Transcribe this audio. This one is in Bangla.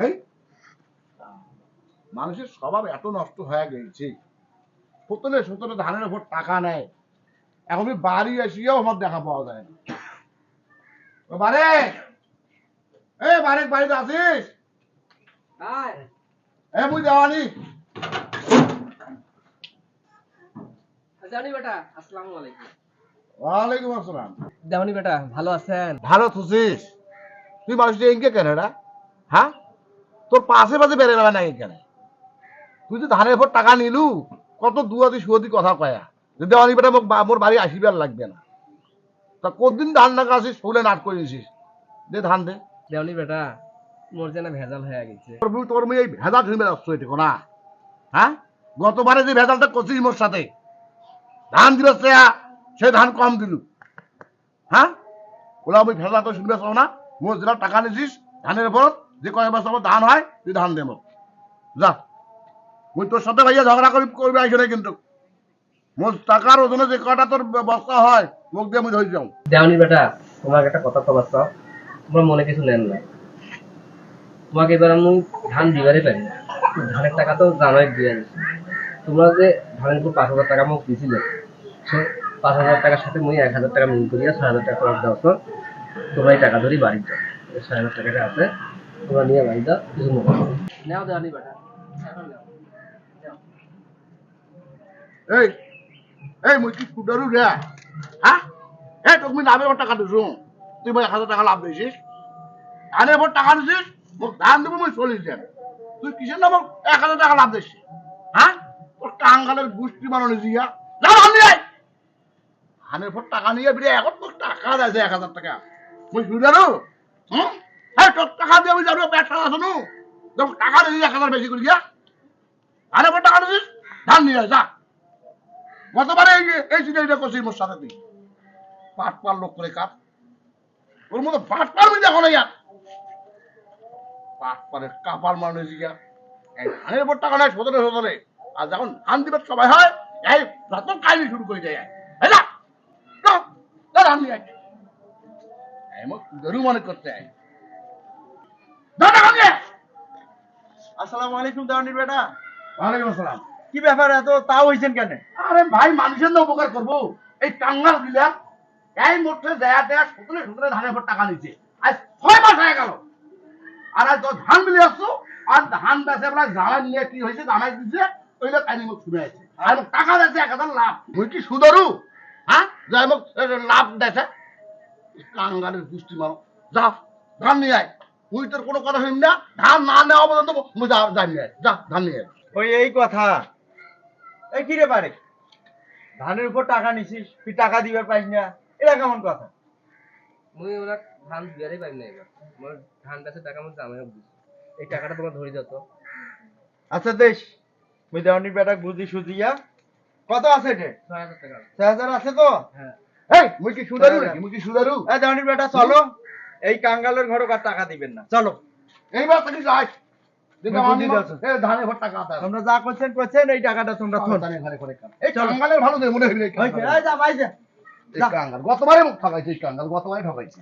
এই মানুষের স্বভাব এত নষ্ট হয়ে গেছে, সতলে সতলে ধানের উপর টাকা নেয়, এখন বাড়ি এসিও আমার দেখা পাওয়া যায় না। বারেক, বারেক বাড়িতে আছিস? মুই দেওয়ানি। বেটা আসসালামু আলাইকুম। ওয়ালাইকুম আসসালাম। দেওয়ানি বেটা ভালো আছেন? ভালো থুছিস? তুই মানুষটা এঁকে কেন এটা? হ্যাঁ, তোর পাশে পাশে বেড়ে যাবে না এখানে। তুই তো ধানের উপর টাকা নিলু, কত দুয়াদি সুয়াদি কথা কয়া যে দেওয়ানি বেটা মোর বাড়ি আসিবার লাগবে না। তা কতদিন ধান টাকা আসিস ফুলে নাট করে নিছিস, দে ধান দে। দেওয়ানি বেটা মোর যেন ভেজাল হয়ে গেছে। তোর মেয়ে এই ভেজাল শুনবে আসছো এটুকু না? হ্যাঁ, গতবারে যে ভেজালটা করছিস মোর সাথে, ধান দিবে সে ধান কম দিলু। হ্যাঁ, ওরা আমি ভেজাল তো শুনবে না। মোর যেটা টাকা নিছিস ধানের উপর, যে কয়েক বছর ধান হয় তুই ধান দে মোর। যা, মুই তোর সাথে ভাইয়া ঝগড়া করবি আইসনে, কিন্তু মোর টাকার ওজনে যে কটা তোর বস্তা হয় মুখ দিয়ে মুই ধরে যাও। দেওয়ানি বেটা তোমাকে একটা কথা তো বাচ্চা, তোমার মনে কিছু নেন না। তোমাকে এবার আমি ধান দিবারই পারি না। ধানের টাকা তো জানাই দিয়ে দিচ্ছি। তোমরা যে ধানের উপর 5,000 টাকা মোক দিছিলে, সে 5,000 টাকার সাথে মুই 1,000 টাকা মিল করিয়া 6,000 টাকা খরচ দাও। তো তোমরা এই টাকা ধরেই বাড়ি যাও। 6,000 টাকাটা আছে, তোমরা নিয়ে বাড়ি দাও, কিছু মনে নেও। দেওয়ানি বেটা এই এই মুই কি কুডারু রে? হ্যাঁ, তুমি লাভের উপর টাকা দিছো, তুই 1,000 টাকা লাভ দিছিস। ধানের উপর টাকা দিছিস, মোক ধান দেবো মুই 40 দেন, তুই কিসের নাম 1,000 টাকা লাভ দিছিস? হ্যাঁ, তোর টাঙ্গালের গোষ্ঠী বানানো জিয়া না ধান নিয়ে ধানের উপর টাকা নিয়ে বেরিয়ে এখন তোর টাকা দেয় 1,000 টাকা, মুই কুডারু? তোর টাকা দিয়ে আমি যাবো ব্যবসা আসনু, টাকা দিয়ে 1,000 বেশি করে দিয়া ধানের উপর টাকা দিছিস, ধান নিয়ে যা। গতবারে এই চিন্তা করছিস মোর সাথে, তুই পাট পার লোক করে কাট, ওর মতো পাট পারবি দেখো না ইয়ার পাট পারে কাপার মানুষ গিয়া ধানের উপর টাকা নেয় সতরে সতরে, আর যখন ধান দিবার সবাই হয় এই যত কাহিনী শুরু করে যায় ধান নিয়ে গরু মনে করতে আসসালামু আলাইকুম দেওয়ানির বেটা। ওয়ালাইকুম আসসালাম। কি ব্যাপার, এত তাও হইছেন কেন? আরে ভাই, মানুষের না উপকার করবো, এই টাঙ্গাল দিলাম এই মোটে দেয়া দেয়া সতরে সতরে ধানের উপর টাকা নিচ্ছে, আজ 6 মাস হয়ে গেল। আর আজ ধান মিলে আসছো, আর ধান বেচে বেলা জামাই নিয়ে কি হয়েছে, জামাই দিচ্ছে ওইটা কাহিনী মুখ শুনে আছে, আর টাকা দিচ্ছে 1,000 লাভ। মুই কি সুদরু? হ্যাঁ, যাই মুখ লাভ দিচ্ছে কাঙ্গালের গোষ্ঠী মারো। যা ধান নিয়ে আয়, তুই তোর কোনো কথা শুনি না, ধান না নেওয়া পর্যন্ত মুই ধান নিয়ে আয়, যা ধান নিয়ে আয়। ওই এই কথা, এই কি রে পারে, ধানের উপর টাকা নিছিস, তুই টাকা দিবার পাইস না, এটা কেমন কথা? মুই ওরা ধান দিবারই পারি না। এবার মোর ধান গাছের টাকা আমার জামাই দিছি, এই টাকাটা তোমরা ধরে দাও তো। আচ্ছা দেশ, মুই দেওয়ানির বেটা বুঝি সুজিয়া কত আছে রে? 6,000 টাকা। 6,000 আছে তো? হ্যাঁ। এই মুই কি সুদারু নাকি? মুই কি সুদারু? এই দেওয়ানির বেটা চলো, এই কাঙ্গালের ঘরে আর টাকা দিবেন না, চলো। এইবার থেকে যাই বুদ্ধি দিয়েছো। ধানের উপর টাকা আছে, তোমরা যা করছেন এই টাকাটা তোমরা থন। ধানের ঘরে করে কাম। এই কাঙ্গালের ভালো দে মনে হইলে, হইছে, এই যা ভাই যা। এই কাঙ্গাল গতবারে মুখ ঠকাইছে, এই কাঙ্গাল গতবারে ঠকাইছে।